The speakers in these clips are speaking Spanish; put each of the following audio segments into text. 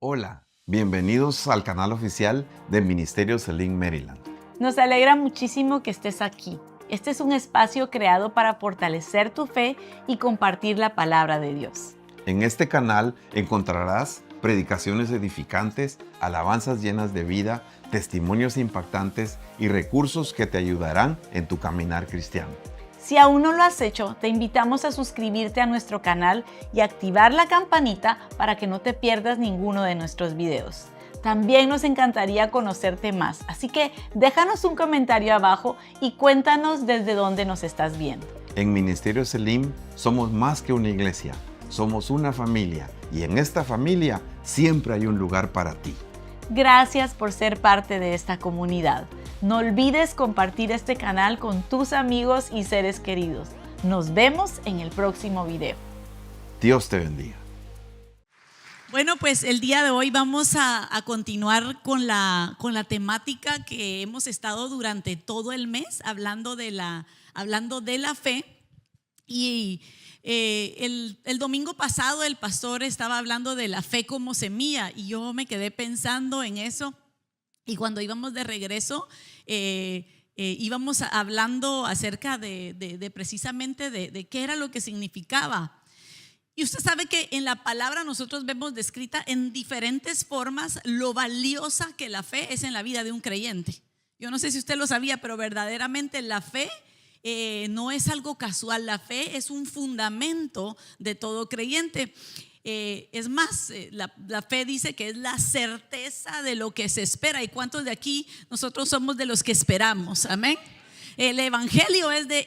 Hola, bienvenidos al canal oficial del Ministerio Selim Maryland. Nos alegra muchísimo que estés aquí. Este es un espacio creado para fortalecer tu fe y compartir la palabra de Dios. En este canal encontrarás predicaciones edificantes, alabanzas llenas de vida, testimonios impactantes y recursos que te ayudarán en tu caminar cristiano. Si aún no lo has hecho, te invitamos a suscribirte a nuestro canal y activar la campanita para que no te pierdas ninguno de nuestros videos. También nos encantaría conocerte más, así que déjanos un comentario abajo y cuéntanos desde dónde nos estás viendo. En Ministerio Selim somos más que una iglesia, somos una familia y en esta familia siempre hay un lugar para ti. Gracias por ser parte de esta comunidad. No olvides compartir este canal con tus amigos y seres queridos. Nos vemos en el próximo video. Dios te bendiga. Bueno, pues el día de hoy vamos a continuar con la temática que hemos estado durante todo el mes hablando de la fe. Y el domingo pasado el pastor estaba hablando de la fe como semilla y yo me quedé pensando en eso. Y cuando íbamos de regreso, íbamos hablando acerca de precisamente de qué era lo que significaba. Y usted sabe que en la palabra nosotros vemos descrita en diferentes formas lo valiosa que la fe es en la vida de un creyente. Yo no sé si usted lo sabía, pero verdaderamente la fe no es algo casual. La fe es un fundamento de todo creyente. Es más, la fe dice que es la certeza de lo que se espera. ¿Y cuántos de aquí nosotros somos de los que esperamos? Amén. El evangelio es de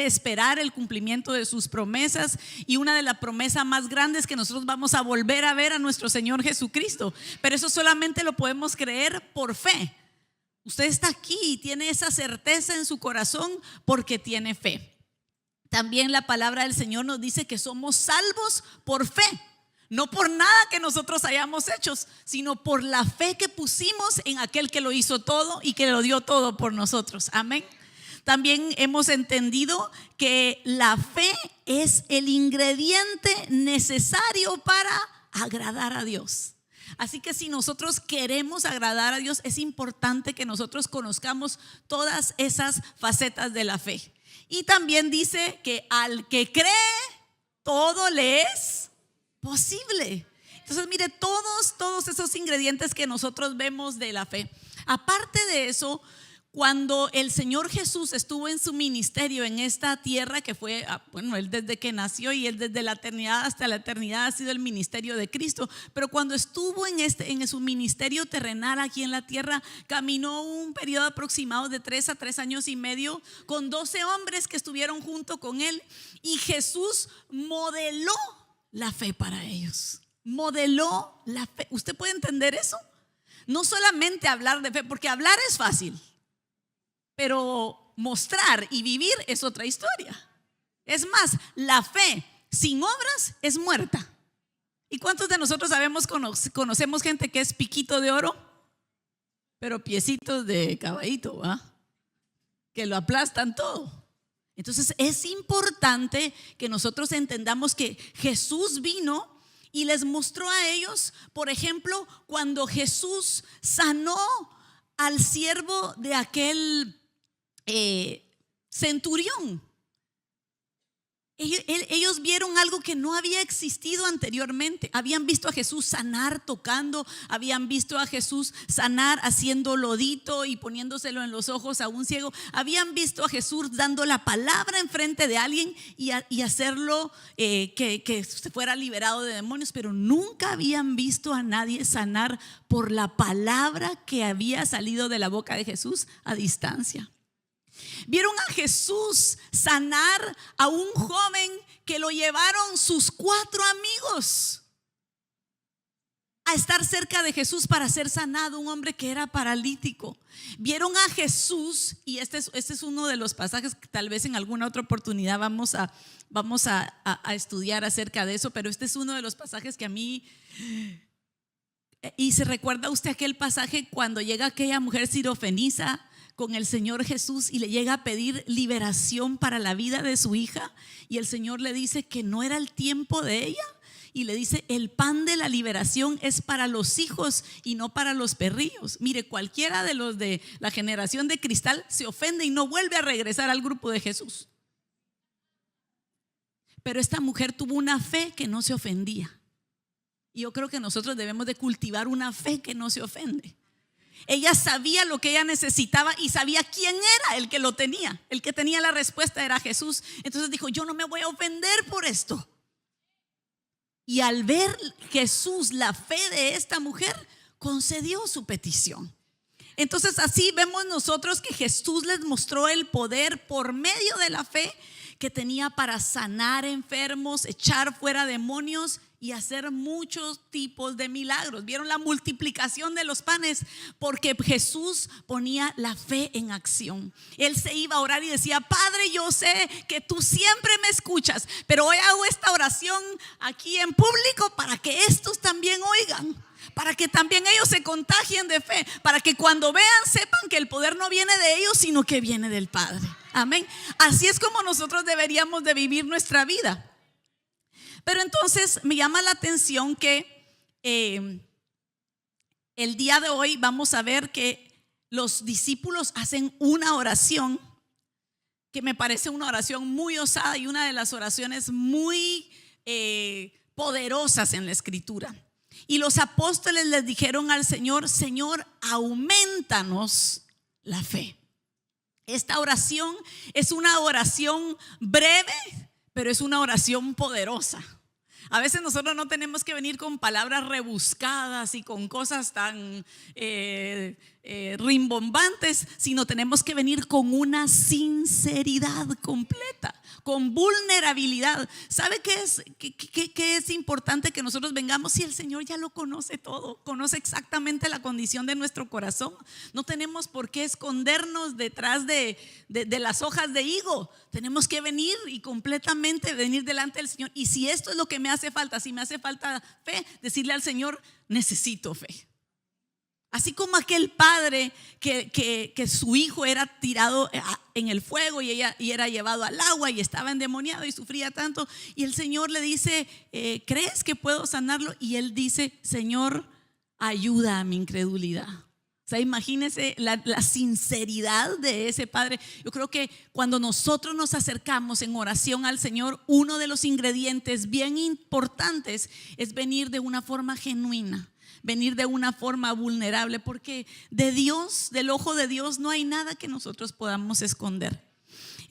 esperar el cumplimiento de sus promesas, y una de las promesas más grandes que nosotros vamos a volver a ver a nuestro Señor Jesucristo. Pero eso solamente lo podemos creer por fe. Usted está aquí y tiene esa certeza en su corazón porque tiene fe. También la palabra del Señor nos dice que somos salvos por fe. No por nada que nosotros hayamos hecho, sino por la fe que pusimos en aquel que lo hizo todo y que lo dio todo por nosotros. Amén. También hemos entendido que la fe es el ingrediente necesario para agradar a Dios. Así que si nosotros queremos agradar a Dios, es importante que nosotros conozcamos todas esas facetas de la fe. Y también dice que al que cree, todo le es posible. Entonces mire, todos esos ingredientes que nosotros vemos de la fe. Aparte de eso, cuando el Señor Jesús estuvo en su ministerio en esta tierra, que fue, bueno, Él desde que nació y Él desde la eternidad hasta la eternidad ha sido el ministerio de Cristo. Pero cuando estuvo en su ministerio terrenal aquí en la tierra, caminó un periodo aproximado de 3 a 3 años y medio con 12 hombres que estuvieron junto con Él, y Jesús modeló la fe para ellos. Modeló la fe. ¿Usted puede entender eso? No solamente hablar de fe, porque hablar es fácil, pero mostrar y vivir es otra historia. Es más, la fe sin obras es muerta. ¿Y cuántos de nosotros conocemos gente que es piquito de oro, pero piecitos de caballito, que lo aplastan todo? Entonces es importante que nosotros entendamos que Jesús vino y les mostró a ellos, por ejemplo, cuando Jesús sanó al siervo de aquel centurión. Ellos vieron algo que no había existido anteriormente. Habían visto a Jesús sanar tocando, habían visto a Jesús sanar haciendo lodito y poniéndoselo en los ojos a un ciego. Habían visto a Jesús dando la palabra enfrente de alguien y hacerlo que se fuera liberado de demonios, pero nunca habían visto a nadie sanar por la palabra que había salido de la boca de Jesús a distancia. Vieron a Jesús sanar a un joven que lo llevaron sus 4 amigos a estar cerca de Jesús para ser sanado, un hombre que era paralítico. Vieron a Jesús, y este es uno de los pasajes que tal vez en alguna otra oportunidad vamos a estudiar acerca de eso, pero este es uno de los pasajes que a mí... ¿Y se recuerda usted aquel pasaje cuando llega aquella mujer sirofenisa con el Señor Jesús y le llega a pedir liberación para la vida de su hija, y el Señor le dice que no era el tiempo de ella? y le dice: el pan de la liberación es para los hijos y no para los perrillos. Mire, cualquiera de los de la generación de cristal se ofende y no vuelve a regresar al grupo de Jesús. Pero esta mujer tuvo una fe que no se ofendía. Y yo creo que nosotros debemos de cultivar una fe que no se ofende. Ella sabía lo que ella necesitaba y sabía quién era el que lo tenía. El que tenía la respuesta era Jesús. Entonces dijo: yo no me voy a ofender por esto. Y al ver Jesús la fe de esta mujer, concedió su petición. Entonces así vemos nosotros que Jesús les mostró el poder por medio de la fe que tenía para sanar enfermos, echar fuera demonios y hacer muchos tipos de milagros. ¿Vieron la multiplicación de los panes? Porque Jesús ponía la fe en acción. Él se iba a orar y decía: Padre, yo sé que tú siempre me escuchas, pero hoy hago esta oración aquí en público para que estos también oigan, para que también ellos se contagien de fe, para que cuando vean sepan que el poder no viene de ellos, sino que viene del Padre. Amén. Así es como nosotros deberíamos de vivir nuestra vida. Pero entonces me llama la atención que el día de hoy vamos a ver que los discípulos hacen una oración que me parece una oración muy osada y una de las oraciones muy poderosas en la Escritura. Y los apóstoles les dijeron al Señor: Señor, aumentanos la fe. Esta oración es una oración breve, pero es una oración poderosa. A veces nosotros no tenemos que venir con palabras rebuscadas y con cosas tan rimbombantes, sino tenemos que venir con una sinceridad completa, con vulnerabilidad. ¿Sabe qué es importante que nosotros vengamos? Si el Señor ya lo conoce todo, conoce exactamente la condición de nuestro corazón. No tenemos por qué escondernos detrás de las hojas de higo. Tenemos que venir y completamente venir delante del Señor. Y si esto es lo que me hace falta, si me hace falta fe, decirle al Señor: necesito fe. Así como aquel padre que su hijo era tirado en el fuego y era llevado al agua y estaba endemoniado y sufría tanto, y el Señor le dice: ¿crees que puedo sanarlo? Y él dice: Señor, ayuda a mi incredulidad. O sea, imagínense la sinceridad de ese padre. Yo creo que cuando nosotros nos acercamos en oración al Señor, uno de los ingredientes bien importantes es venir de una forma genuina, venir de una forma vulnerable, porque de Dios, del ojo de Dios, no hay nada que nosotros podamos esconder.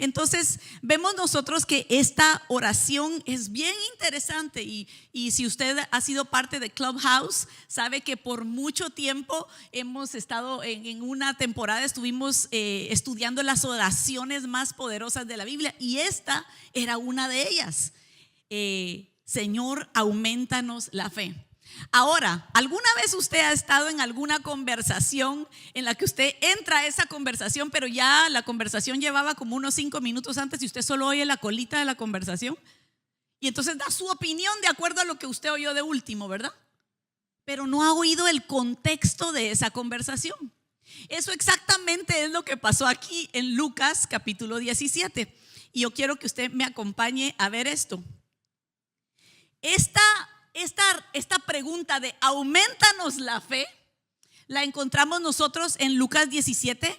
Entonces vemos nosotros que esta oración es bien interesante y si usted ha sido parte de Clubhouse, sabe que por mucho tiempo hemos estado en una temporada, estuvimos estudiando las oraciones más poderosas de la Biblia, y esta era una de ellas. Señor, aumentanos la fe. Ahora, ¿alguna vez usted ha estado en alguna conversación en la que usted entra a esa conversación, pero ya la conversación llevaba como unos 5 minutos antes y usted solo oye la colita de la conversación? Y entonces da su opinión de acuerdo a lo que usted oyó de último, ¿verdad? Pero no ha oído el contexto de esa conversación. Eso exactamente es lo que pasó aquí en Lucas capítulo 17. Y yo quiero que usted me acompañe a ver esto. Esta pregunta de aumentanos la fe la encontramos nosotros en Lucas 17,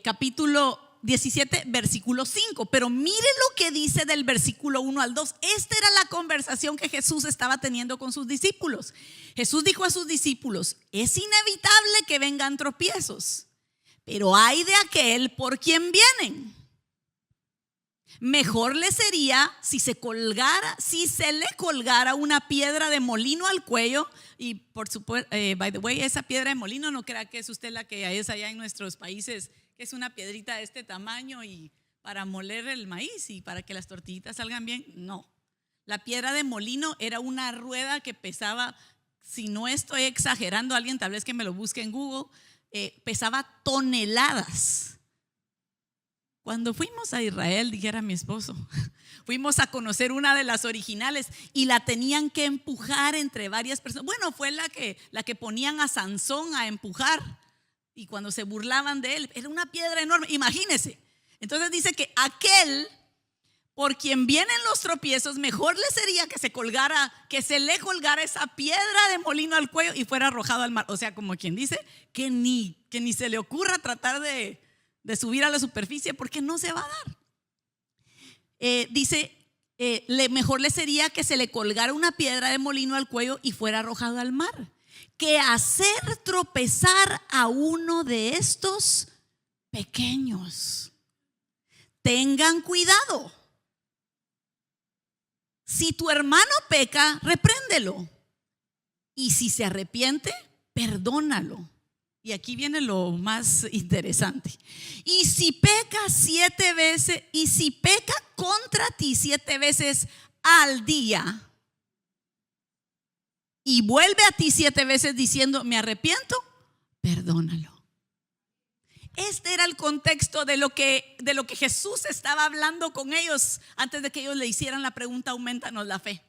capítulo 17, versículo 5. Pero mire lo que dice del versículo 1 al 2. Esta era la conversación que Jesús estaba teniendo con sus discípulos. Jesús dijo a sus discípulos: es inevitable que vengan tropiezos, pero hay de aquel por quien vienen. Mejor le sería si se le colgara una piedra de molino al cuello. Y por supuesto, by the way, esa piedra de molino, no crea que es usted la que es allá en nuestros países, que es una piedrita de este tamaño y para moler el maíz y para que las tortillitas salgan bien. No, la piedra de molino era una rueda que pesaba, si no estoy exagerando, alguien tal vez que me lo busque en Google, pesaba toneladas. Cuando fuimos a Israel, dijera mi esposo, fuimos a conocer una de las originales y la tenían que empujar entre varias personas. Bueno, fue la que ponían a Sansón a empujar, y cuando se burlaban de él, era una piedra enorme, imagínense. Entonces dice que aquel por quien vienen los tropiezos, mejor le sería que se le colgara esa piedra de molino al cuello y fuera arrojado al mar. O sea, como quien dice, que ni se le ocurra tratar de subir a la superficie, porque no se va a dar. Mejor le sería que se le colgara una piedra de molino al cuello y fuera arrojado al mar, que hacer tropezar a uno de estos pequeños. Tengan cuidado. Si tu hermano peca, repréndelo. Y si se arrepiente, perdónalo. Y aquí viene lo más interesante. Y si peca 7 veces, y si peca contra ti 7 veces al día, y vuelve a ti 7 veces diciendo, me arrepiento, perdónalo. Este era el contexto de lo que Jesús estaba hablando con ellos antes de que ellos le hicieran la pregunta, aumentanos la fe.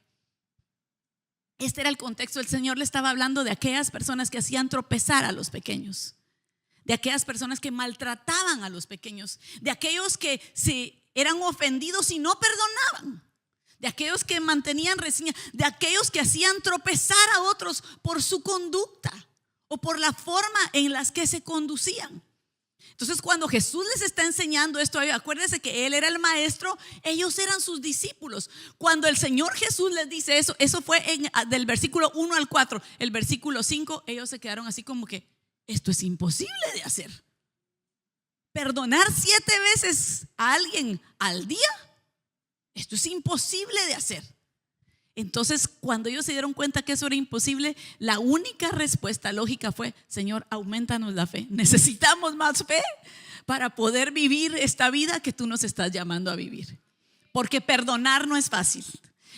Este era el contexto. El Señor le estaba hablando de aquellas personas que hacían tropezar a los pequeños, de aquellas personas que maltrataban a los pequeños, de aquellos que se eran ofendidos y no perdonaban, de aquellos que mantenían reseña, de aquellos que hacían tropezar a otros por su conducta o por la forma en las que se conducían. Entonces, cuando Jesús les está enseñando esto, acuérdense que Él era el maestro, ellos eran sus discípulos. Cuando el Señor Jesús les dice eso fue del versículo 1 al 4. El versículo 5, ellos se quedaron así como que esto es imposible de hacer. Perdonar 7 veces a alguien al día, esto es imposible de hacer. Entonces, cuando ellos se dieron cuenta que eso era imposible, la única respuesta lógica fue: Señor, aumentanos la fe. Necesitamos más fe para poder vivir esta vida que tú nos estás llamando a vivir. Porque perdonar no es fácil.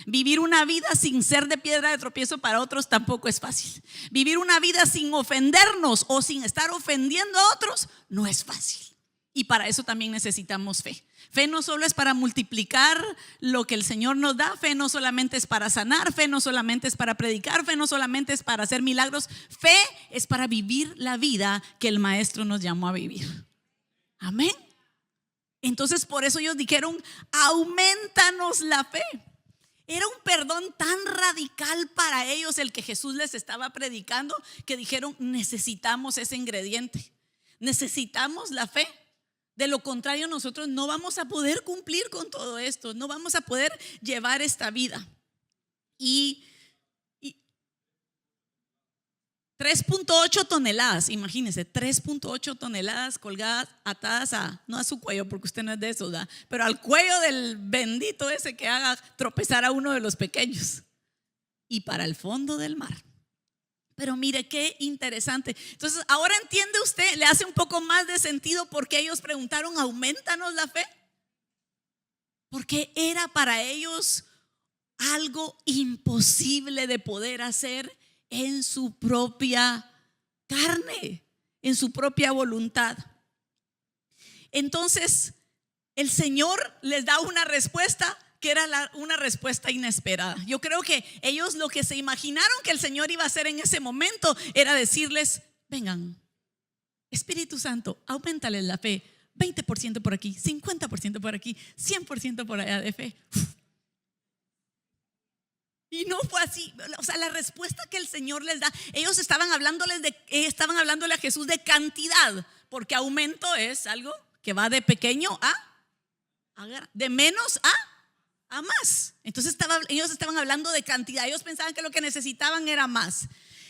Vivir una vida sin ser de piedra de tropiezo para otros tampoco es fácil. Vivir una vida sin ofendernos o sin estar ofendiendo a otros no es fácil. Y para eso también necesitamos fe. Fe no solo es para multiplicar lo que el Señor nos da. Fe no solamente es para sanar. Fe no solamente es para predicar. Fe no solamente es para hacer milagros. Fe es para vivir la vida que el Maestro nos llamó a vivir. Amén. Entonces, por eso ellos dijeron: aumentanos la fe. Era un perdón tan radical para ellos el que Jesús les estaba predicando, que dijeron: necesitamos ese ingrediente. Necesitamos la fe. De lo contrario, nosotros no vamos a poder cumplir con todo esto, no vamos a poder llevar esta vida. Y 3.8 toneladas, imagínense, 3.8 toneladas colgadas, atadas no a su cuello, porque usted no es de eso, ¿verdad? Pero al cuello del bendito ese que haga tropezar a uno de los pequeños, y para el fondo del mar. Pero mire qué interesante. Entonces, ahora entiende usted, le hace un poco más de sentido por qué ellos preguntaron: aumentanos la fe. Porque era para ellos algo imposible de poder hacer en su propia carne, en su propia voluntad. Entonces, el Señor les da una respuesta que era una respuesta inesperada. Yo creo que ellos lo que se imaginaron que el Señor iba a hacer en ese momento era decirles: vengan, Espíritu Santo, aumentales la fe, 20% por aquí, 50% por aquí, 100% por allá de fe. Y no fue así. O sea, la respuesta que el Señor les da, ellos estaban hablándole a Jesús de cantidad, porque aumento es algo que va de pequeño de menos a más. Entonces ellos estaban hablando de cantidad. Ellos pensaban que lo que necesitaban era más.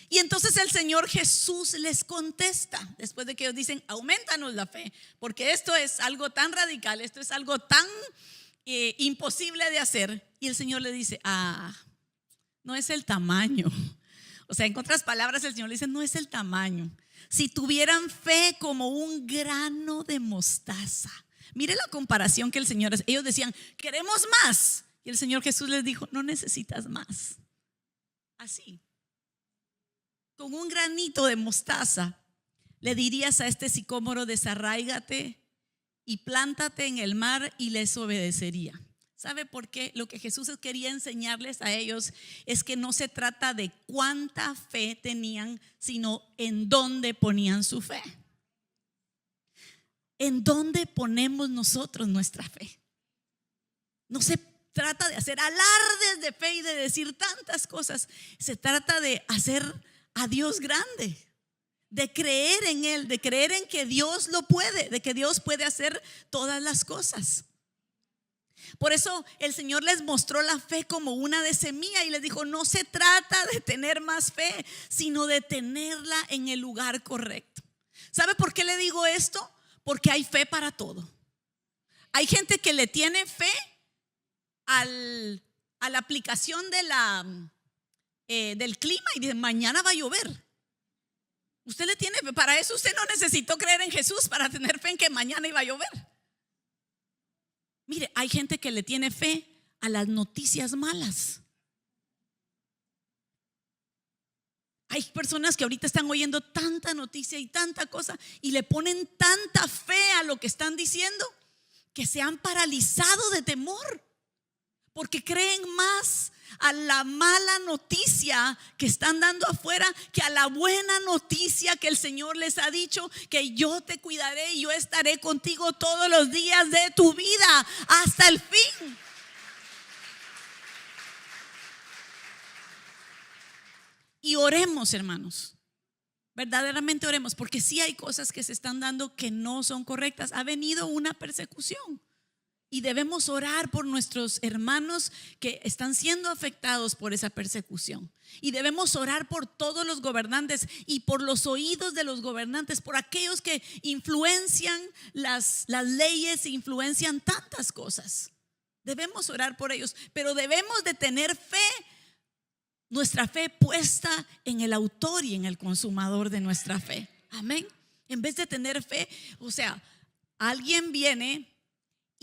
Y entonces el Señor Jesús les contesta, después de que ellos dicen: aumentanos la fe, porque esto es algo tan radical, esto es algo tan imposible de hacer. Y el Señor le dice: no es el tamaño. O sea, en otras palabras, el Señor le dice: no es el tamaño. Si tuvieran fe como un grano de mostaza. Mire la comparación que el Señor hace. Ellos decían: queremos más. Y el Señor Jesús les dijo: no necesitas más. Así, con un granito de mostaza, le dirías a este sicómoro: desarráigate y plántate en el mar, y les obedecería. ¿Sabe por qué? Lo que Jesús quería enseñarles a ellos es que no se trata de cuánta fe tenían, sino en dónde ponían su fe. ¿En dónde ponemos nosotros nuestra fe? No se trata de hacer alardes de fe y de decir tantas cosas. Se trata de hacer a Dios grande, de creer en Él, de creer en que Dios lo puede, de que Dios puede hacer todas las cosas. Por eso el Señor les mostró la fe como una de semilla y les dijo: no se trata de tener más fe, sino de tenerla en el lugar correcto. ¿Sabe por qué le digo esto? Porque hay fe para todo. Hay gente que le tiene fe a la aplicación del clima y dice: mañana va a llover. Usted le tiene fe. Para eso usted no necesitó creer en Jesús, para tener fe en que mañana iba a llover. Mire, hay gente que le tiene fe a las noticias malas. Hay personas que ahorita están oyendo tanta noticia y tanta cosa y le ponen tanta fe a lo que están diciendo que se han paralizado de temor, porque creen más a la mala noticia que están dando afuera que a la buena noticia que el Señor les ha dicho: que yo te cuidaré y yo estaré contigo todos los días de tu vida hasta el fin. Y oremos, hermanos, verdaderamente oremos, porque sí hay cosas que se están dando que no son correctas. Ha venido una persecución y debemos orar por nuestros hermanos que están siendo afectados por esa persecución. Y debemos orar por todos los gobernantes y por los oídos de los gobernantes, por aquellos que influencian las leyes, influencian tantas cosas. Debemos orar por ellos, pero debemos de tener fe, nuestra fe puesta en el autor y en el consumador de nuestra fe. Amén. En vez de tener fe, o sea, alguien viene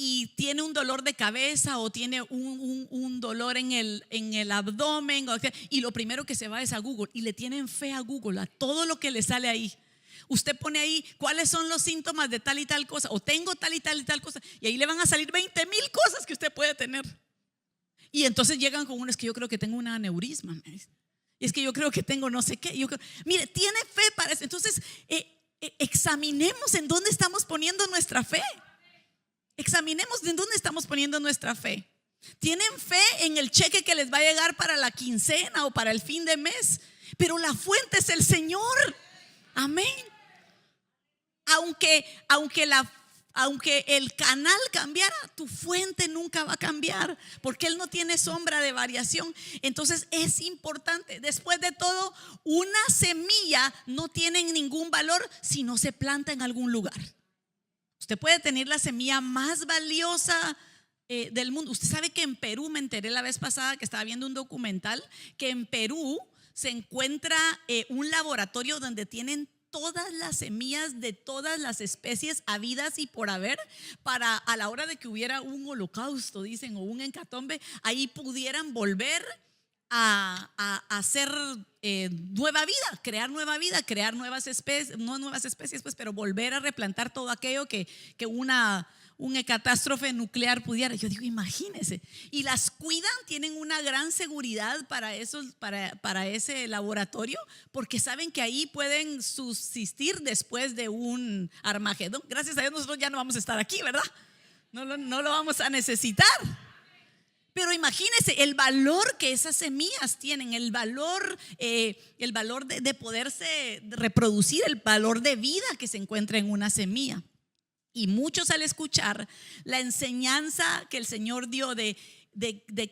y tiene un dolor de cabeza o tiene un dolor en el abdomen, y lo primero que se va es a Google, y le tienen fe a Google, a todo lo que le sale ahí. Usted pone ahí cuáles son los síntomas de tal y tal cosa, o tengo tal y tal y tal cosa, y ahí le van a salir 20,000 cosas que usted puede tener. Y entonces llegan con uno: es que yo creo que tengo un aneurisma, y es que yo creo que tengo no sé qué. Mire, tiene fe para eso. Entonces examinemos en dónde estamos poniendo nuestra fe. Examinemos en dónde estamos poniendo nuestra fe. ¿Tienen fe en el cheque que les va a llegar para la quincena o para el fin de mes? Pero la fuente es el Señor. Amén. Aunque el canal cambiara, tu fuente nunca va a cambiar, porque Él no tiene sombra de variación. Entonces es importante. Después de todo, una semilla no tiene ningún valor si no se planta en algún lugar. Usted puede tener la semilla más valiosa del mundo. Usted sabe que en Perú, me enteré la vez pasada que estaba viendo un documental, que en Perú se encuentra un laboratorio donde tienen todas las semillas de todas las especies habidas y por haber, para a la hora de que hubiera un holocausto, dicen, o un hecatombe, ahí pudieran volver a hacer nueva vida, crear nuevas especies, no nuevas especies pues, pero volver a replantar todo aquello que una catástrofe nuclear pudiera. Yo digo, imagínense, y las cuidan, tienen una gran seguridad para ese laboratorio, porque saben que ahí pueden subsistir después de un Armagedón. Gracias a Dios nosotros ya no vamos a estar aquí, ¿verdad? No lo vamos a necesitar. Pero imagínense el valor que esas semillas tienen, el valor de poderse reproducir, el valor de vida que se encuentra en una semilla. Y muchos, al escuchar la enseñanza que el Señor dio de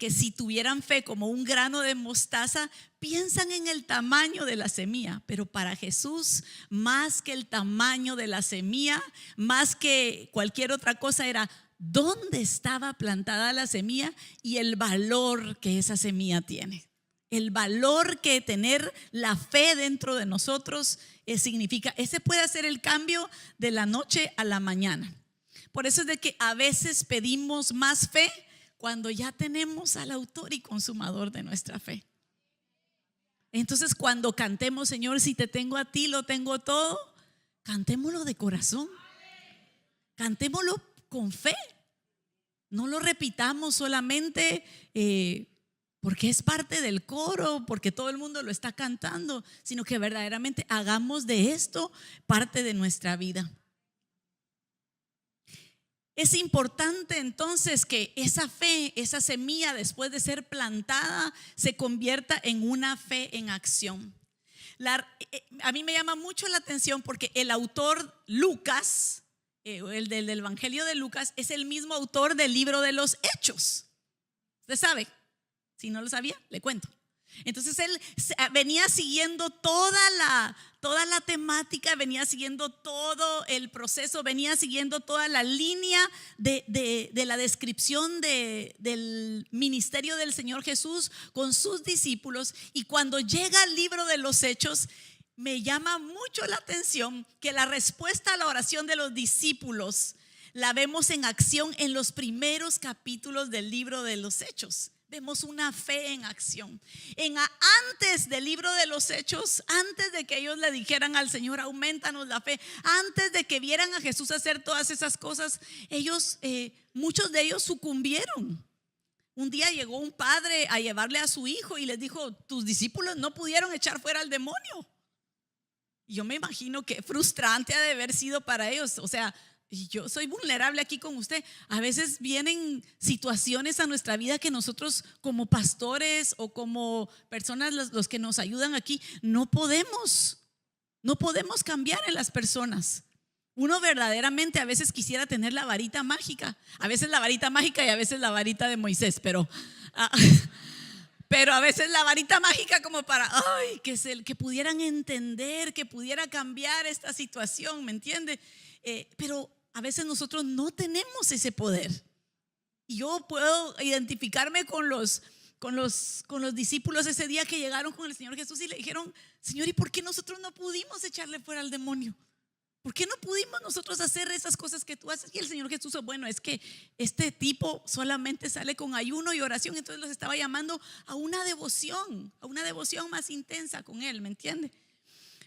que si tuvieran fe como un grano de mostaza, piensan en el tamaño de la semilla. Pero para Jesús, más que el tamaño de la semilla, más que cualquier otra cosa, era dónde estaba plantada la semilla y el valor que esa semilla tiene. El valor que tener la fe dentro de nosotros significa. Ese puede hacer el cambio de la noche a la mañana. Por eso es de que a veces pedimos más fe cuando ya tenemos al autor y consumador de nuestra fe. Entonces, cuando cantemos, Señor, si te tengo a ti, lo tengo todo, cantémoslo de corazón, cantémoslo con fe. No lo repitamos solamente porque es parte del coro, porque todo el mundo lo está cantando, sino que verdaderamente hagamos de esto parte de nuestra vida. Es importante entonces que esa fe, esa semilla, después de ser plantada, se convierta en una fe en acción. A mí me llama mucho la atención porque el autor Lucas, el del Evangelio de Lucas, es el mismo autor del libro de los Hechos. ¿Usted sabe? Si no lo sabía, le cuento. Entonces él venía siguiendo toda la temática, venía siguiendo todo el proceso, venía siguiendo toda la línea de la descripción del ministerio del Señor Jesús con sus discípulos. Y cuando llega al libro de los Hechos, me llama mucho la atención que la respuesta a la oración de los discípulos la vemos en acción en los primeros capítulos del libro de los Hechos. Vemos una fe en acción. Antes del libro de los Hechos, antes de que ellos le dijeran al Señor, aumentanos la fe, antes de que vieran a Jesús hacer todas esas cosas, muchos de ellos sucumbieron. Un día llegó un padre a llevarle a su hijo y les dijo, tus discípulos no pudieron echar fuera al demonio. Y yo me imagino que frustrante ha de haber sido para ellos. O sea, y yo soy vulnerable aquí con usted. A veces vienen situaciones a nuestra vida que nosotros como pastores o como personas, los que nos ayudan aquí, no podemos cambiar en las personas. Uno verdaderamente a veces quisiera tener la varita mágica. A veces la varita mágica y a veces la varita de Moisés, pero a veces la varita mágica como para que pudieran entender, que pudiera cambiar esta situación, ¿me entiende? Pero a veces nosotros no tenemos ese poder. Y yo puedo identificarme con los discípulos ese día que llegaron con el Señor Jesús y le dijeron, Señor, ¿y por qué nosotros no pudimos echarle fuera al demonio? ¿Por qué no pudimos nosotros hacer esas cosas que tú haces? Y el Señor Jesús, bueno, es que este tipo solamente sale con ayuno y oración. Entonces los estaba llamando a una devoción más intensa con Él, ¿me entiende?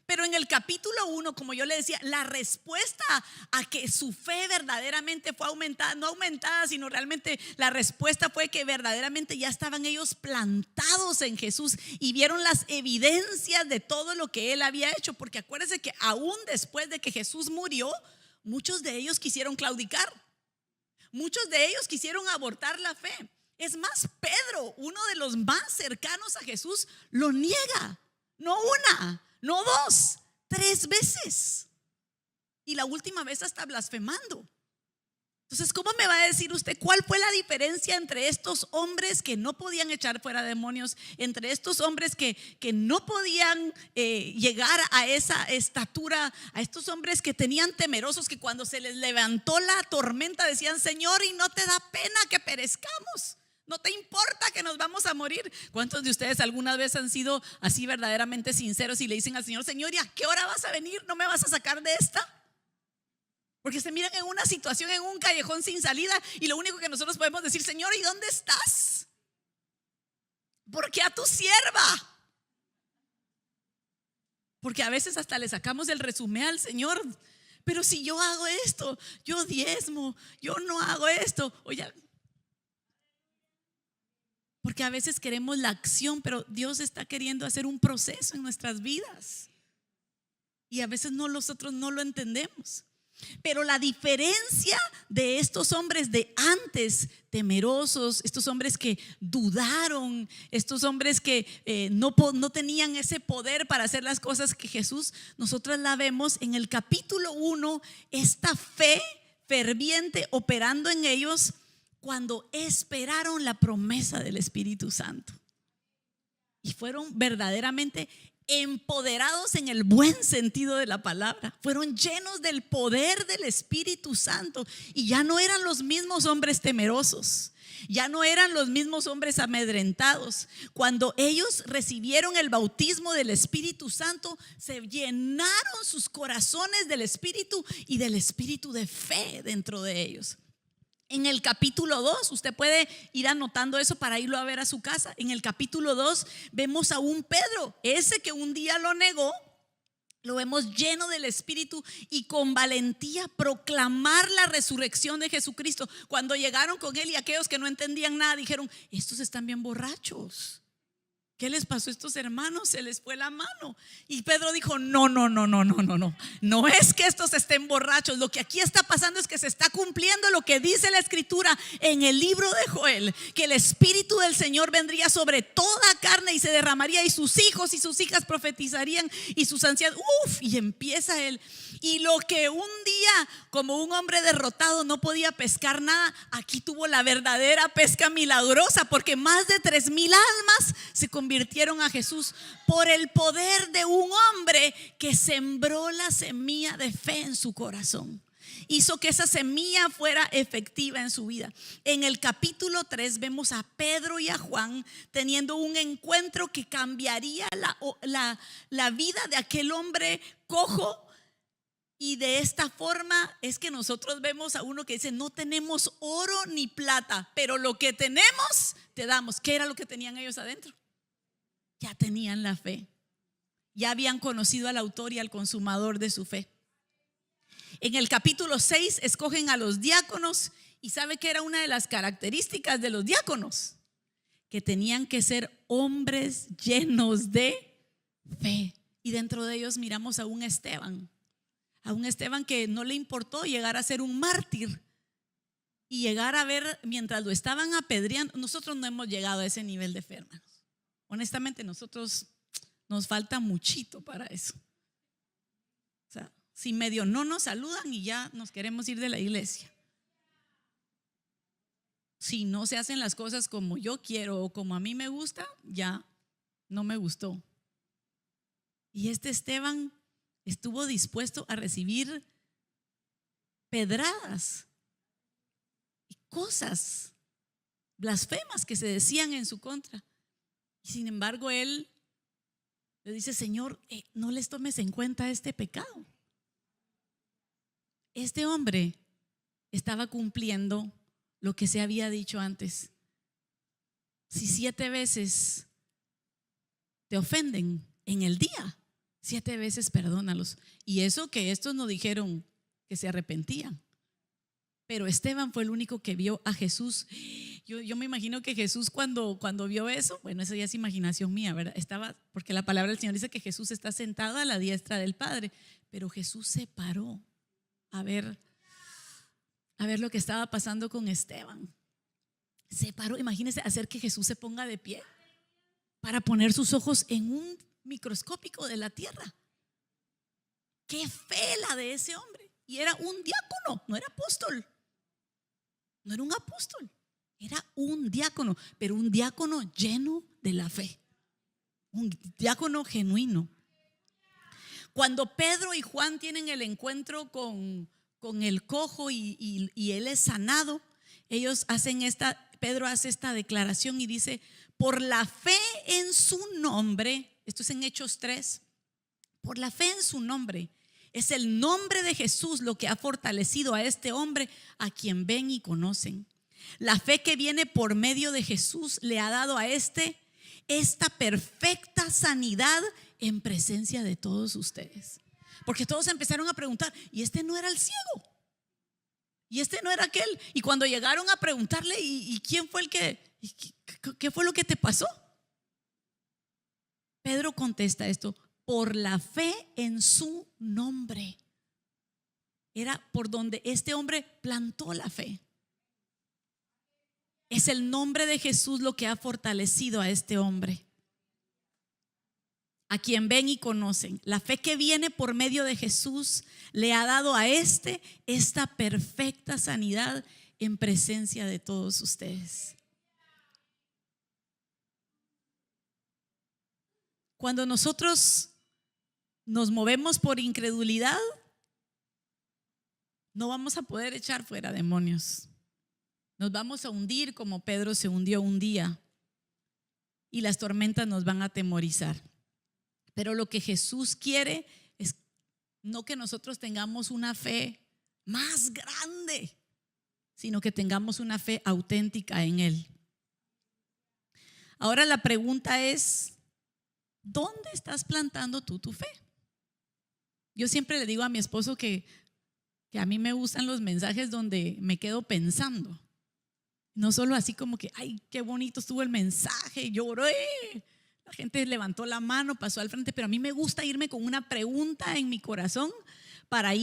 Pero en el capítulo 1, como yo le decía, la respuesta a que su fe verdaderamente fue aumentada, no aumentada, sino realmente la respuesta fue que verdaderamente ya estaban ellos plantados en Jesús y vieron las evidencias de todo lo que Él había hecho. Porque acuérdense que aún después de que Jesús murió, muchos de ellos quisieron claudicar, muchos de ellos quisieron abortar la fe. Es más, Pedro, uno de los más cercanos a Jesús, lo niega, no una, no 2, 3 veces. Y la última vez hasta blasfemando. Entonces, ¿cómo me va a decir usted cuál fue la diferencia entre estos hombres que no podían echar fuera demonios, entre estos hombres que no podían llegar a esa estatura, a estos hombres que tenían temerosos, que cuando se les levantó la tormenta decían, Señor, y no te da pena que perezcamos? No te importa que nos vamos a morir. ¿Cuántos de ustedes alguna vez han sido así verdaderamente sinceros y le dicen al Señor, Señor, ¿y a qué hora vas a venir? ¿No me vas a sacar de esta? Porque se miran en una situación, en un callejón sin salida, y lo único que nosotros podemos decir, Señor, ¿y dónde estás? Porque a tu sierva. Porque a veces hasta le sacamos el resumen al Señor. Pero si yo hago esto, yo diezmo, yo no hago esto. Oye, porque a veces queremos la acción, pero Dios está queriendo hacer un proceso en nuestras vidas. Y a veces nosotros no lo entendemos. Pero la diferencia de estos hombres de antes, temerosos, estos hombres que dudaron, estos hombres que no tenían ese poder para hacer las cosas que Jesús, nosotros la vemos en el capítulo 1, esta fe ferviente operando en ellos cuando esperaron la promesa del Espíritu Santo y fueron verdaderamente empoderados en el buen sentido de la palabra. Fueron llenos del poder del Espíritu Santo y ya no eran los mismos hombres temerosos, ya no eran los mismos hombres amedrentados. Cuando ellos recibieron el bautismo del Espíritu Santo, se llenaron sus corazones del Espíritu y del espíritu de fe dentro de ellos. En el capítulo 2, usted puede ir anotando eso para irlo a ver a su casa. En el capítulo 2 vemos a un Pedro, ese que un día lo negó, lo vemos lleno del Espíritu y con valentía proclamar la resurrección de Jesucristo. Cuando llegaron con él y aquellos que no entendían nada dijeron, estos están bien borrachos. ¿qué les pasó a estos hermanos? Se les fue la mano. Y Pedro dijo, no es que estos estén borrachos. Lo que aquí está pasando es que se está cumpliendo lo que dice la escritura en el libro de Joel, que el Espíritu del Señor vendría sobre toda carne y se derramaría, y sus hijos y sus hijas profetizarían, y sus ancianos, y empieza él. Y lo que un día, como un hombre derrotado, no podía pescar nada, aquí tuvo la verdadera pesca milagrosa, porque más de 3,000 almas se convirtieron a Jesús por el poder de un hombre que sembró la semilla de fe en su corazón. Hizo que esa semilla fuera efectiva en su vida. En el capítulo 3 vemos a Pedro y a Juan teniendo un encuentro que cambiaría la vida de aquel hombre cojo. Y de esta forma es que nosotros vemos a uno que dice, no tenemos oro ni plata, pero lo que tenemos te damos. ¿Qué era lo que tenían ellos adentro? Ya tenían la fe. Ya habían conocido al autor y al consumador de su fe. En el capítulo 6 escogen a los diáconos, y ¿sabe qué era una de las características de los diáconos? Que tenían que ser hombres llenos de fe. Y dentro de ellos miramos a un Esteban que no le importó llegar a ser un mártir y llegar a ver mientras lo estaban apedreando. Nosotros no hemos llegado a ese nivel de fe, hermanos. Honestamente, nosotros nos falta muchito para eso. O sea, si medio no nos saludan y ya nos queremos ir de la iglesia. Si no se hacen las cosas como yo quiero o como a mí me gusta, ya no me gustó. Y este Esteban estuvo dispuesto a recibir pedradas y cosas blasfemas que se decían en su contra. Y sin embargo él le dice, Señor, no les tomes en cuenta este pecado. Este hombre estaba cumpliendo lo que se había dicho antes. Si 7 veces te ofenden en el día, 7 veces perdónalos. Y eso que estos no dijeron que se arrepentían. Pero Esteban fue el único que vio a Jesús. Yo me imagino que Jesús cuando vio eso, bueno, eso ya es imaginación mía, ¿verdad? Porque la palabra del Señor dice que Jesús está sentado a la diestra del Padre. Pero Jesús se paró a ver lo que estaba pasando con Esteban. Se paró, imagínense, hacer que Jesús se ponga de pie para poner sus ojos en un microscópico de la tierra. Qué fe la de ese hombre. Y era un diácono, no era apóstol. No era un apóstol, era un diácono, pero un diácono lleno de la fe. Un diácono genuino. Cuando Pedro y Juan tienen el encuentro con el cojo y él es sanado, Pedro hace esta declaración y dice, por la fe en su nombre, esto es en Hechos 3, por la fe en su nombre, es el nombre de Jesús lo que ha fortalecido a este hombre a quien ven y conocen. La fe que viene por medio de Jesús le ha dado a esta perfecta sanidad en presencia de todos ustedes. Porque todos empezaron a preguntar, ¿y este no era el ciego? ¿Y este no era aquel? Y cuando llegaron a preguntarle, ¿y quién fue qué fue lo que te pasó? Pedro contesta esto, por la fe en su nombre. Era por donde este hombre plantó la fe. Es el nombre de Jesús lo que ha fortalecido a este hombre, a quien ven y conocen. La fe que viene por medio de Jesús le ha dado a esta perfecta sanidad en presencia de todos ustedes. Cuando nosotros nos movemos por incredulidad, no vamos a poder echar fuera demonios. Nos vamos a hundir como Pedro se hundió un día y las tormentas nos van a atemorizar. Pero lo que Jesús quiere es no que nosotros tengamos una fe más grande, sino que tengamos una fe auténtica en Él. Ahora la pregunta es, ¿dónde estás plantando tú tu fe? Yo siempre le digo a mi esposo que a mí me gustan los mensajes donde me quedo pensando. No solo así como que, ay, qué bonito estuvo el mensaje, lloré, La gente levantó la mano, pasó al frente, pero a mí me gusta irme con una pregunta en mi corazón para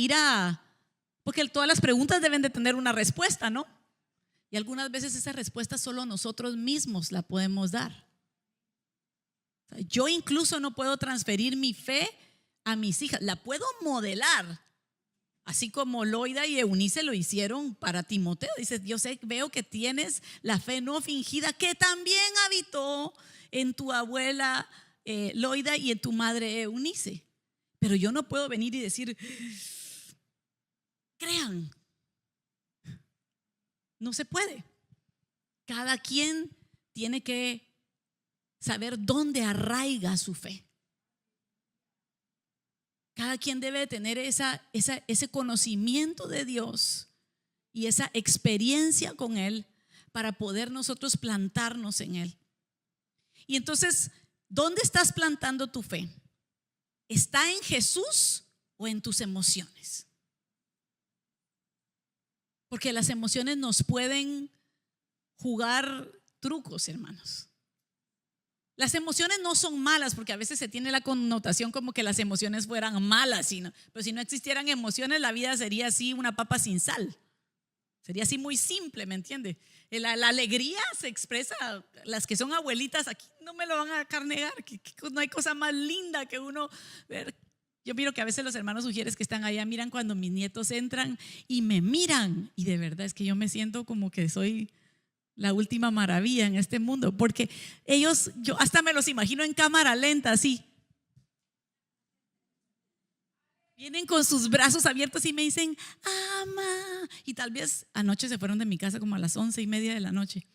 porque todas las preguntas deben de tener una respuesta, ¿no? Y algunas veces esa respuesta solo nosotros mismos la podemos dar. O sea, yo incluso no puedo transferir mi fe a mis hijas, la puedo modelar, así como Loida y Eunice lo hicieron para Timoteo. Dice, veo que tienes la fe no fingida que también habitó en tu abuela Loida y en tu madre Eunice. Pero yo no puedo venir y decir, crean. No se puede. Cada quien tiene que saber dónde arraiga su fe. Cada quien debe tener ese conocimiento de Dios y esa experiencia con Él para poder nosotros plantarnos en Él. Y entonces, ¿dónde estás plantando tu fe? ¿Está en Jesús o en tus emociones? Porque las emociones nos pueden jugar trucos, hermanos. Las emociones no son malas, porque a veces se tiene la connotación como que las emociones fueran malas, pero si no existieran emociones, la vida sería así, una papa sin sal. Sería así muy simple, ¿me entiende? La alegría se expresa, las que son abuelitas aquí no me lo van a dejar negar, que no hay cosa más linda que uno ver. Yo miro que a veces los hermanos Ujieres que están allá miran cuando mis nietos entran y me miran, y de verdad es que yo me siento como que soy la última maravilla en este mundo, porque ellos, yo hasta me los imagino en cámara lenta así. Vienen con sus brazos abiertos y me dicen, ama. Y tal vez anoche se fueron de mi casa como a las 11:30 de la noche.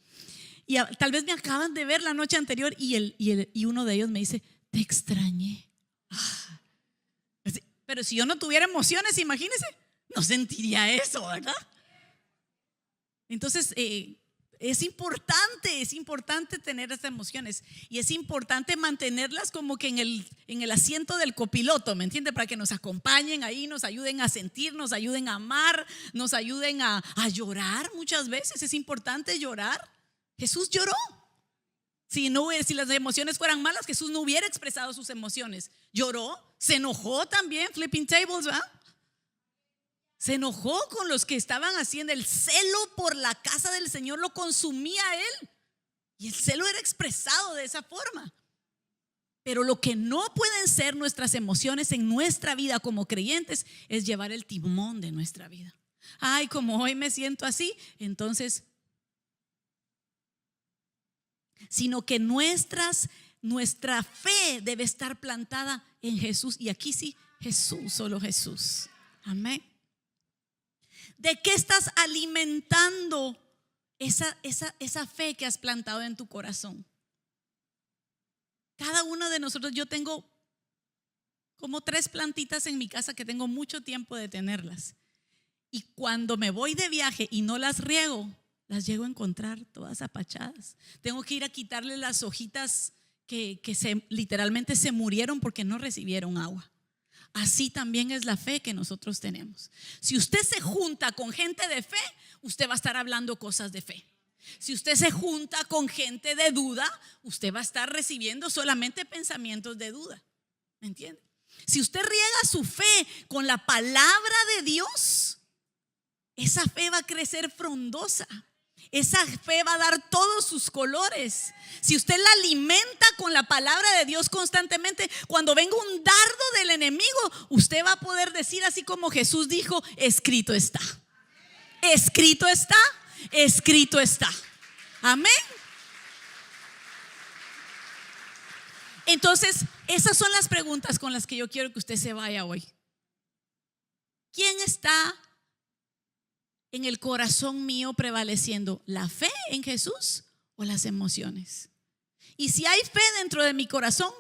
Y tal vez me acaban de ver la noche anterior y uno de ellos me dice, te extrañé. Pero si yo no tuviera emociones, imagínense, no sentiría eso, ¿verdad? Entonces, es importante tener esas emociones y es importante mantenerlas como que en el asiento del copiloto, ¿me entiende? Para que nos acompañen ahí, nos ayuden a sentir, nos ayuden a amar, nos ayuden a llorar muchas veces. Es importante llorar. Jesús lloró. Si las emociones fueran malas, Jesús no hubiera expresado sus emociones. Lloró, se enojó también, flipping tables, ¿verdad? Se enojó con los que estaban haciendo. El celo por la casa del Señor lo consumía a él. Y el celo era expresado de esa forma. Pero lo que no pueden ser nuestras emociones en nuestra vida como creyentes es llevar el timón de nuestra vida. Ay, como hoy me siento así, entonces, sino que nuestra fe debe estar plantada en Jesús. Y aquí sí, Jesús, solo Jesús. Amén. ¿De qué estás alimentando esa fe que has plantado en tu corazón? Cada uno de nosotros, yo tengo como 3 plantitas en mi casa que tengo mucho tiempo de tenerlas. Y cuando me voy de viaje y no las riego, las llego a encontrar todas apachadas. Tengo que ir a quitarle las hojitas que literalmente se murieron porque no recibieron agua. Así también es la fe que nosotros tenemos. Si usted se junta con gente de fe, usted va a estar hablando cosas de fe. Si usted se junta con gente de duda, usted va a estar recibiendo solamente pensamientos de duda. ¿Me entiende? Si usted riega su fe con la palabra de Dios, esa fe va a crecer frondosa. Esa fe va a dar todos sus colores. Si usted la alimenta con la palabra de Dios constantemente, cuando venga un dardo del enemigo, usted va a poder decir así como Jesús dijo, escrito está. Escrito está, escrito está. Amén. Entonces, esas son las preguntas con las que yo quiero que usted se vaya hoy. ¿Quién está en el corazón mío prevaleciendo? ¿La fe en Jesús o las emociones? Y si hay fe dentro de mi corazón,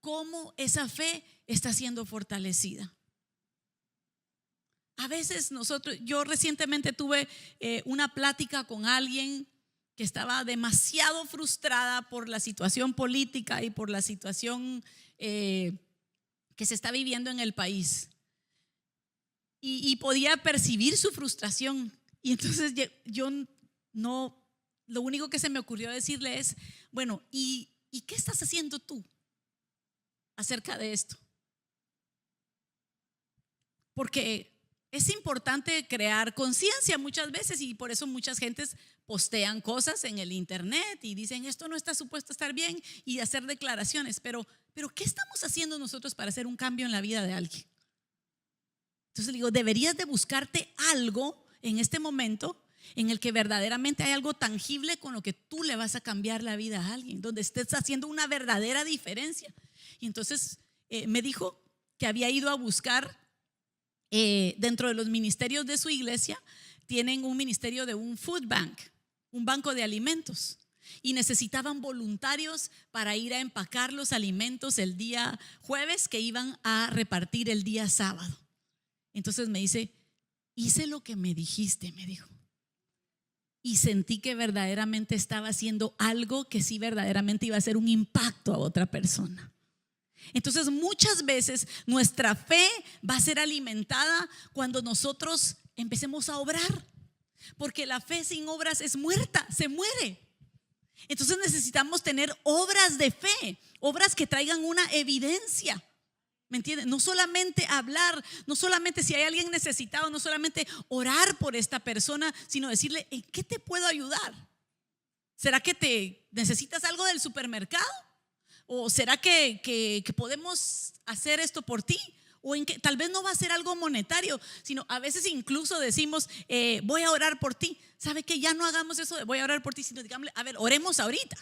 ¿cómo esa fe está siendo fortalecida? A veces yo recientemente tuve una plática con alguien que estaba demasiado frustrada por la situación política y por la situación que se está viviendo en el país. Y podía percibir su frustración. Y entonces lo único que se me ocurrió decirle es, bueno, ¿y qué estás haciendo tú acerca de esto. Porque es importante crear conciencia muchas veces y por eso muchas gentes postean cosas en el internet y dicen esto no está supuesto a estar bien y hacer declaraciones. Pero ¿qué estamos haciendo nosotros para hacer un cambio en la vida de alguien? Entonces le digo, deberías de buscarte algo en este momento en el que verdaderamente hay algo tangible con lo que tú le vas a cambiar la vida a alguien, donde estés haciendo una verdadera diferencia. Y entonces me dijo que había ido a buscar dentro de los ministerios de su iglesia, tienen un ministerio de un food bank, un banco de alimentos, y necesitaban voluntarios para ir a empacar los alimentos el día jueves que iban a repartir el día sábado. Entonces me dice, hice lo que me dijiste, me dijo, y sentí que verdaderamente estaba haciendo algo que sí verdaderamente iba a hacer un impacto a otra persona. Entonces muchas veces nuestra fe va a ser alimentada cuando nosotros empecemos a obrar, porque la fe sin obras es muerta, se muere. Entonces necesitamos tener obras de fe, obras que traigan una evidencia. ¿Me entienden? No solamente hablar, no solamente si hay alguien necesitado, no solamente orar por esta persona, sino decirle, ¿en qué te puedo ayudar? ¿Será que te necesitas algo del supermercado? ¿O será que podemos hacer esto por ti? O en que tal vez no va a ser algo monetario, sino a veces incluso decimos, voy a orar por ti. ¿Sabe que ya no hagamos eso de voy a orar por ti? Sino digamos, a ver, oremos ahorita.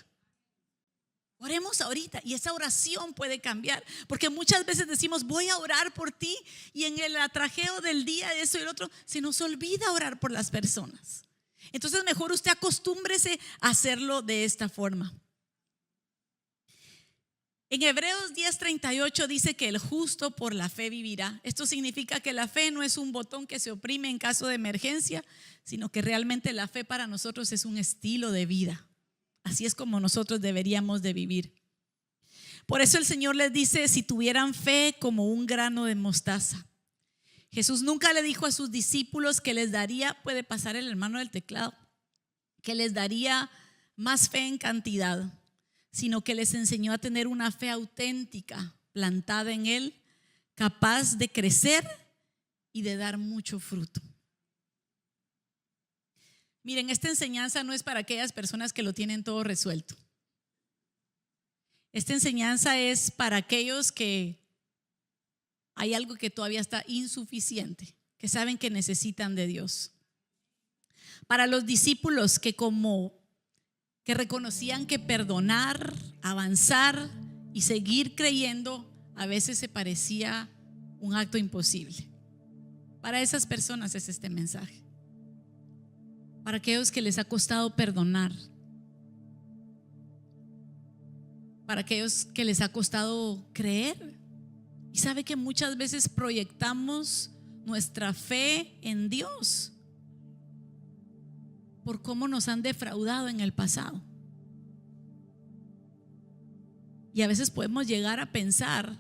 Oremos ahorita y esa oración puede cambiar, porque muchas veces decimos voy a orar por ti y en el atrajeo del día de eso y el otro se nos olvida orar por las personas. Entonces mejor usted acostúmbrese a hacerlo de esta forma. En Hebreos 10:38 dice que el justo por la fe vivirá. Esto significa que la fe no es un botón que se oprime en caso de emergencia, sino que realmente la fe para nosotros es un estilo de vida. Así es como nosotros deberíamos de vivir. Por eso el Señor les dice, si tuvieran fe como un grano de mostaza. Jesús nunca le dijo a sus discípulos que les daría, puede pasar el hermano del teclado, que les daría más fe en cantidad, sino que les enseñó a tener una fe auténtica, plantada en Él, capaz de crecer y de dar mucho fruto. Miren, esta enseñanza no es para aquellas personas que lo tienen todo resuelto. Esta enseñanza es para aquellos que hay algo que todavía está insuficiente, que saben que necesitan de Dios. Para los discípulos que reconocían que perdonar, avanzar y seguir creyendo a veces se parecía un acto imposible. Para esas personas es este mensaje. Para aquellos que les ha costado perdonar, para aquellos que les ha costado creer. Y sabe que muchas veces proyectamos nuestra fe en Dios por cómo nos han defraudado en el pasado. Y a veces podemos llegar a pensar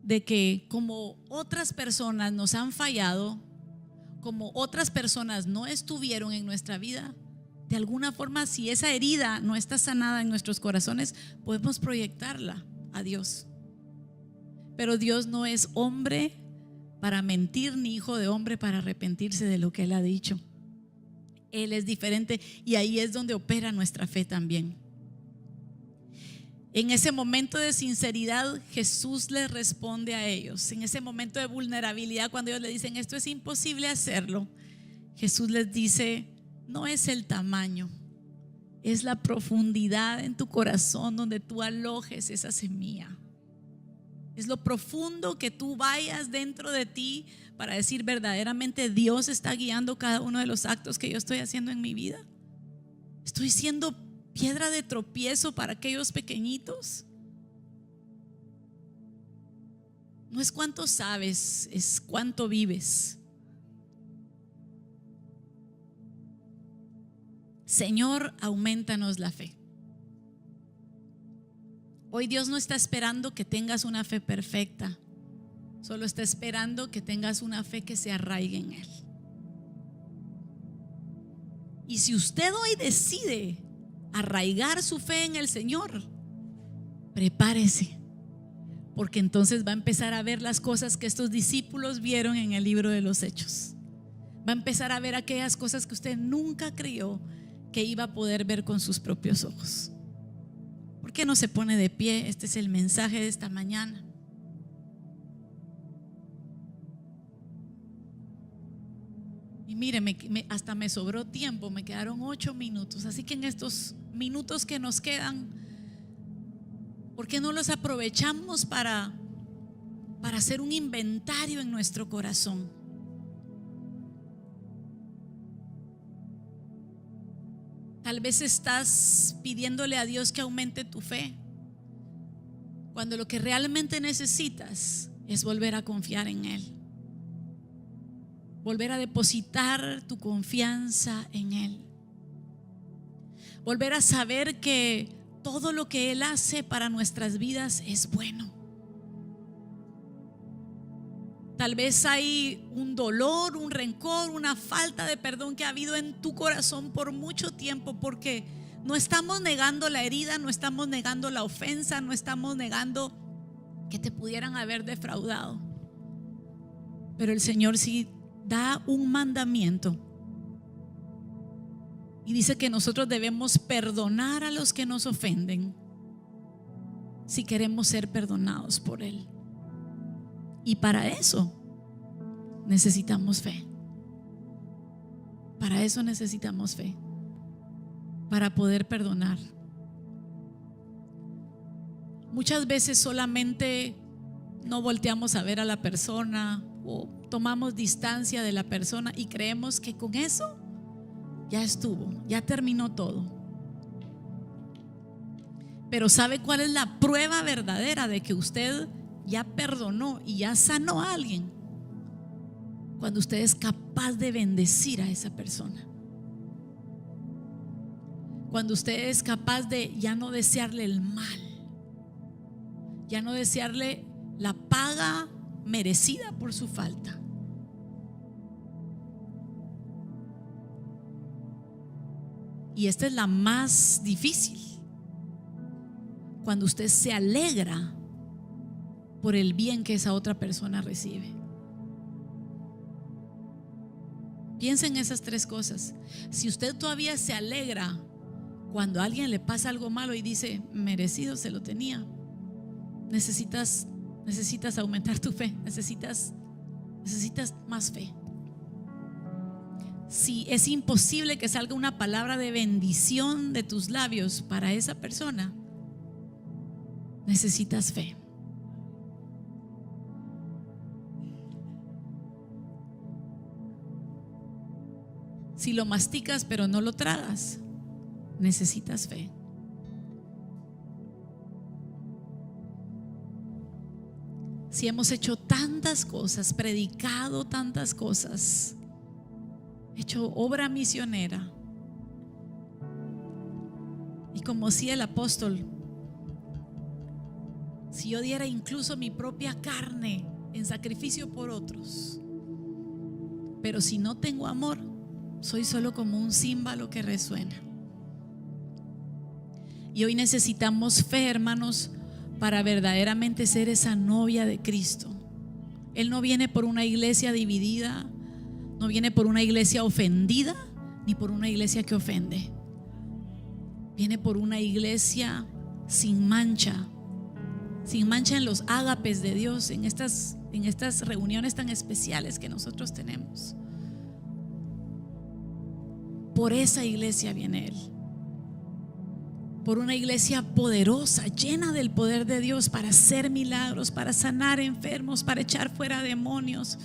de que como otras personas nos han fallado, como otras personas no estuvieron en nuestra vida, de alguna forma, si esa herida no está sanada en nuestros corazones, podemos proyectarla a Dios. Pero Dios no es hombre para mentir, ni hijo de hombre para arrepentirse de lo que Él ha dicho. Él es diferente y ahí es donde opera nuestra fe también. En ese momento de sinceridad, Jesús les responde a ellos. En ese momento de vulnerabilidad, cuando ellos le dicen esto es imposible hacerlo, Jesús les dice, no es el tamaño, es la profundidad en tu corazón donde tú alojes esa semilla. Es lo profundo que tú vayas dentro de ti para decir verdaderamente Dios está guiando cada uno de los actos que yo estoy haciendo en mi vida. Estoy siendo piedra de tropiezo para aquellos pequeñitos. No es cuánto sabes, es cuánto vives. Señor, aumentanos la fe. Hoy Dios no está esperando que tengas una fe perfecta, solo está esperando que tengas una fe que se arraigue en Él. Y si usted hoy decide arraigar su fe en el Señor, prepárese, porque entonces va a empezar a ver las cosas que estos discípulos vieron en el libro de los Hechos. Va a empezar a ver aquellas cosas que usted nunca creyó que iba a poder ver con sus propios ojos. ¿Por qué no se pone de pie? Este es el mensaje de esta mañana. Y mire, hasta me sobró tiempo, me quedaron 8 minutos. Así que en estos minutos que nos quedan, ¿por qué no los aprovechamos para hacer un inventario en nuestro corazón? Tal vez estás pidiéndole a Dios que aumente tu fe, cuando lo que realmente necesitas es volver a confiar en Él. Volver a depositar tu confianza en Él. Volver a saber que todo lo que Él hace para nuestras vidas es bueno. Tal vez hay un dolor, un rencor, una falta de perdón que ha habido en tu corazón por mucho tiempo, porque no estamos negando la herida, no estamos negando la ofensa, no estamos negando que te pudieran haber defraudado. Pero el Señor sí da un mandamiento y dice que nosotros debemos perdonar a los que nos ofenden si queremos ser perdonados por Él. Y para eso necesitamos fe. Para eso necesitamos fe, para poder perdonar. Muchas veces solamente no volteamos a ver a la persona o tomamos distancia de la persona y creemos que con eso ya estuvo, ya terminó todo. Pero ¿sabe cuál es la prueba verdadera de que usted ya perdonó y ya sanó a alguien? Cuando usted es capaz de bendecir a esa persona. Cuando usted es capaz de ya no desearle el mal, ya no desearle la paga merecida por su falta. Y esta es la más difícil. Cuando usted se alegra por el bien que esa otra persona recibe. Piensa en esas 3 cosas. Si usted todavía se alegra cuando a alguien le pasa algo malo y dice merecido se lo tenía, necesitas aumentar tu fe, necesitas más fe. Si es imposible que salga una palabra de bendición de tus labios para esa persona, necesitas fe. Si lo masticas pero no lo tragas, necesitas fe. Si hemos hecho tantas cosas, predicado tantas cosas, hecho obra misionera, y como decía el apóstol, si yo diera incluso mi propia carne en sacrificio por otros, pero si no tengo amor, soy solo como un címbalo que resuena. Y hoy necesitamos fe, hermanos, para verdaderamente ser esa novia de Cristo. Él no viene por una iglesia dividida, no viene por una iglesia ofendida, ni por una iglesia que ofende. Viene por una iglesia sin mancha en los ágapes de Dios, en estas reuniones tan especiales que nosotros tenemos. Por esa iglesia viene Él. Por una iglesia poderosa, llena del poder de Dios para hacer milagros, para sanar enfermos, para echar fuera demonios,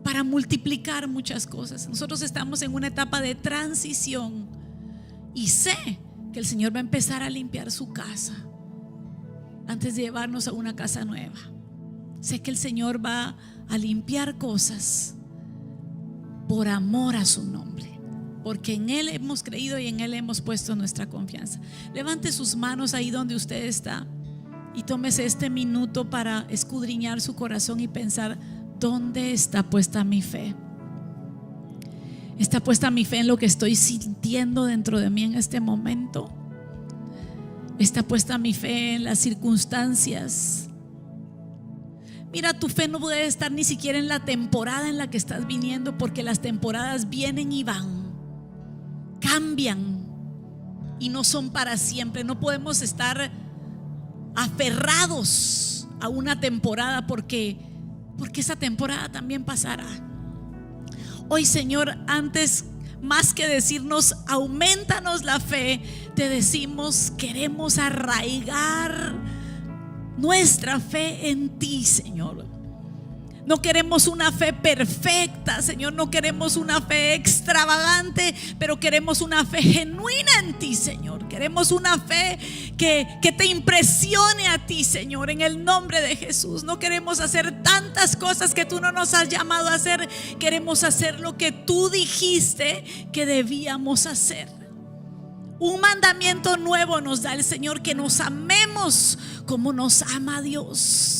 para multiplicar muchas cosas. Nosotros estamos en una etapa de transición y sé que el Señor va a empezar a limpiar su casa antes de llevarnos a una casa nueva. Sé que el Señor va a limpiar cosas por amor a su nombre, porque en Él hemos creído y en Él hemos puesto nuestra confianza. Levante sus manos ahí donde usted está y tómese este minuto para escudriñar su corazón y pensar: ¿dónde está puesta mi fe? ¿Está puesta mi fe en lo que estoy sintiendo dentro de mí en este momento? ¿Está puesta mi fe en las circunstancias Mira, tu fe no puede estar ni siquiera en la temporada en la que estás viniendo, porque las temporadas vienen y van, cambian y no son para siempre. No podemos estar aferrados a una temporada porque esa temporada también pasará. Hoy, Señor, antes más que decirnos aumentanos la fe, te decimos queremos arraigar nuestra fe en ti, Señor. No queremos una fe perfecta, Señor, no queremos una fe extravagante, pero queremos una fe genuina en ti, Señor. Queremos una fe que te impresione a ti, Señor, en el nombre de Jesús. No queremos hacer tantas cosas que tú no nos has llamado a hacer. Queremos hacer lo que tú dijiste que debíamos hacer. Un mandamiento nuevo nos da el Señor: que nos amemos como nos ama Dios.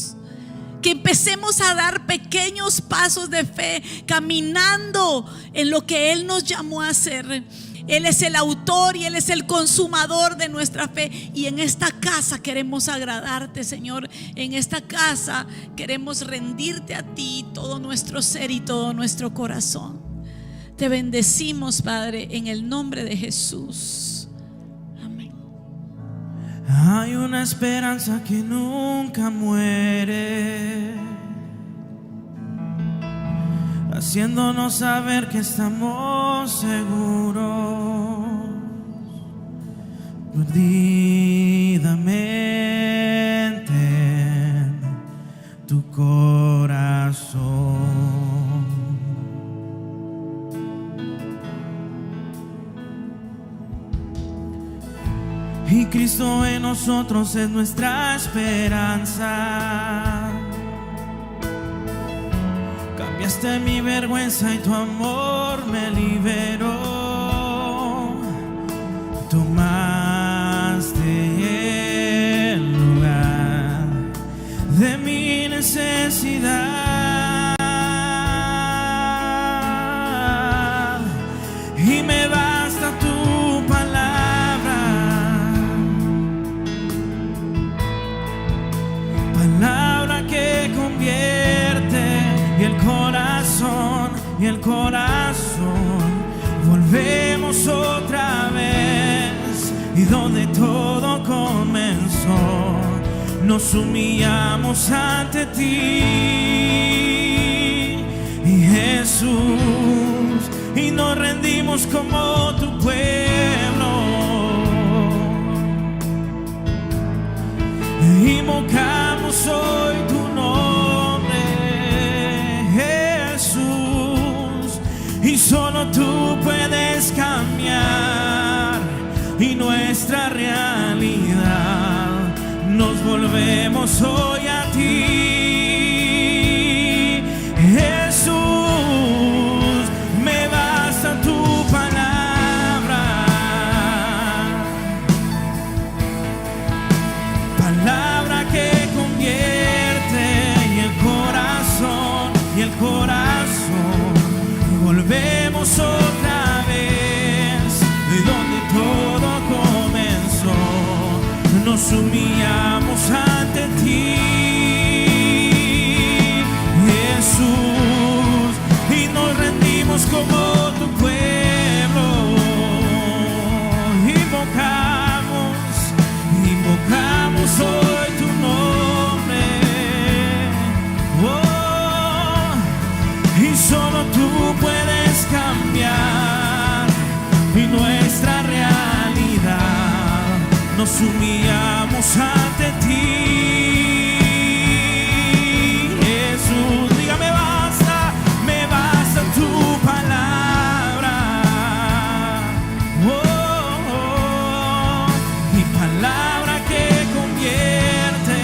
Que empecemos a dar pequeños pasos de fe, caminando en lo que Él nos llamó a hacer. Él es el autor y Él es el consumador de nuestra fe. Y en esta casa queremos agradarte, Señor. En esta casa queremos rendirte a ti todo nuestro ser y todo nuestro corazón. Te bendecimos, Padre, en el nombre de Jesús. Amén. Hay una esperanza que nunca muere, haciéndonos saber que estamos seguros perdidamente en tu corazón. Y Cristo en nosotros es nuestra esperanza. Cambiaste mi vergüenza y tu amor me liberó. Tomaste el lugar de mi necesidad y me basta tu palabra, palabra que convierte. Y el corazón volvemos otra vez, y donde todo comenzó nos humillamos ante ti, y Jesús, y nos rendimos como tu pueblo. Invocamos hoy tu nombre, Jesús, y solo tú puedes cambiar y nuestra realidad. Nos volvemos hoy a ti, Jesús. Me basta tu palabra, palabra que convierte. Y el corazón volvemos otra vez de donde todo comenzó. Nos humillamos ante ti, Jesús, y nos rendimos como tu pueblo. Invocamos hoy tu nombre, oh, y solo tú puedes cambiar y nuestra realidad. Nos humillamos ante ti, Jesús. Dígame, me basta tu palabra, oh, mi palabra que convierte.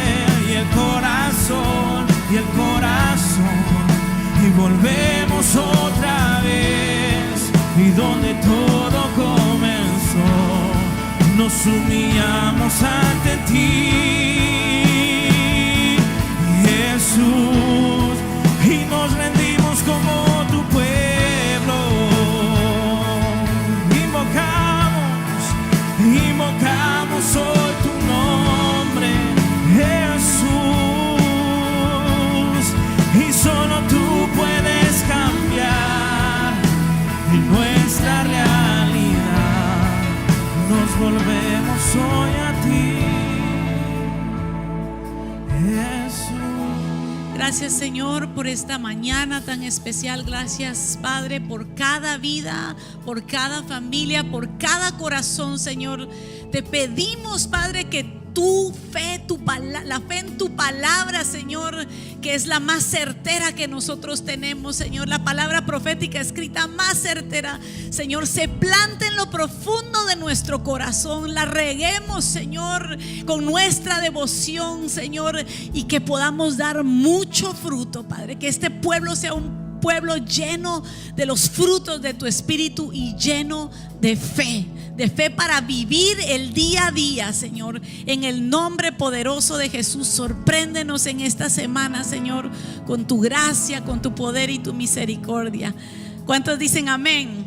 Y el corazón, y volvemos otra vez, y donde todo comenzó nos humillamos ante ti, Jesús, y nos rendimos como tu pueblo. Invocamos hoy tu nombre, Jesús, Gracias, Señor, por esta mañana tan especial. Gracias, Padre, por cada vida, por cada familia, por cada corazón, Señor. Te pedimos, Padre, que tu fe, la fe en tu palabra, Señor, que es la más certera que nosotros tenemos, Señor, la palabra profética escrita más certera, Señor, se plante en lo profundo de nuestro corazón, la reguemos, Señor, con nuestra devoción, Señor, y que podamos dar mucho fruto, Padre, que este pueblo sea un pueblo lleno de los frutos de tu espíritu y lleno de fe para vivir el día a día, Señor. En el nombre poderoso de Jesús, sorpréndenos en esta semana, Señor, con tu gracia, con tu poder y tu misericordia. ¿Cuántos dicen amén?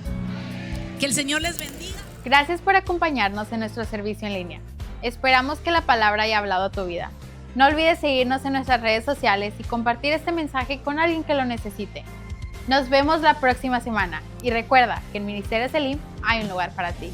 Que el Señor les bendiga. Gracias por acompañarnos en nuestro servicio en línea. Esperamos que la palabra haya hablado a tu vida. No olvides seguirnos en nuestras redes sociales y compartir este mensaje con alguien que lo necesite. Nos vemos la próxima semana y recuerda que en Ministerios Elim hay un lugar para ti.